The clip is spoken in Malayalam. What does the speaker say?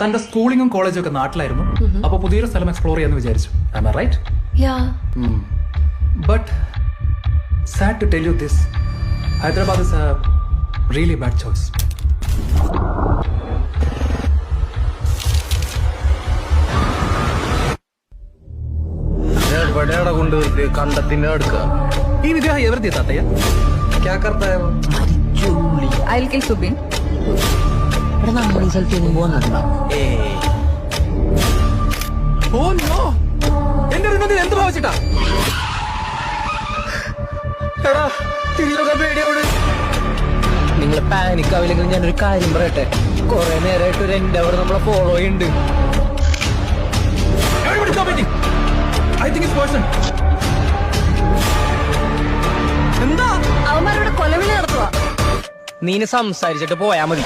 തന്റെ സ്കൂളിങ്ങും കോളേജും ഒക്കെ നാട്ടിലായിരുന്നു. അപ്പൊ പുതിയൊരു സ്ഥലം എക്സ്പ്ലോർ ചെയ്യാന്ന് വിചാരിച്ചു. Am I right? Yeah. But sad to tell you this, Hyderabad is a really bad choice. എവിടെയാണ് കൊണ്ടുവരുത്തി കണ്ടത്തിന്റെ അടുക്ക ഈ വിദ്യാഹം എവരുടെ താത്തയ്യ? ക്യാ കർത്താ ഹൈ വോ? I'll kill Subin. ഇവിടെ നമ്മൾ ഈ സ്ഥലത്ത് ഒന്നും പോകുന്നുണ്ടോ? Oh no! എന്റെ റിനോദിൽ എന്ത് ഭാവിച്ചിട്ടാ? എടാ ഇതിലൊക്കെ പേടിയോട് നിങ്ങൾ പാനിക് ആവില്ലെങ്കിൽ ഞാനൊരു കാര്യം പറയട്ടെ. കുറെ നേരമായിട്ട് ഒരു എൻഡവർ നമ്മളെ ഫോളോ ചെയ്യുന്നുണ്ട്. Everybody stop waiting. I think it's poison. എന്താ? അവന്മാരുടെ കൊലവിളി നടത്തുക. നീ സംസാരിച്ചിട്ട് പോയാ മതി.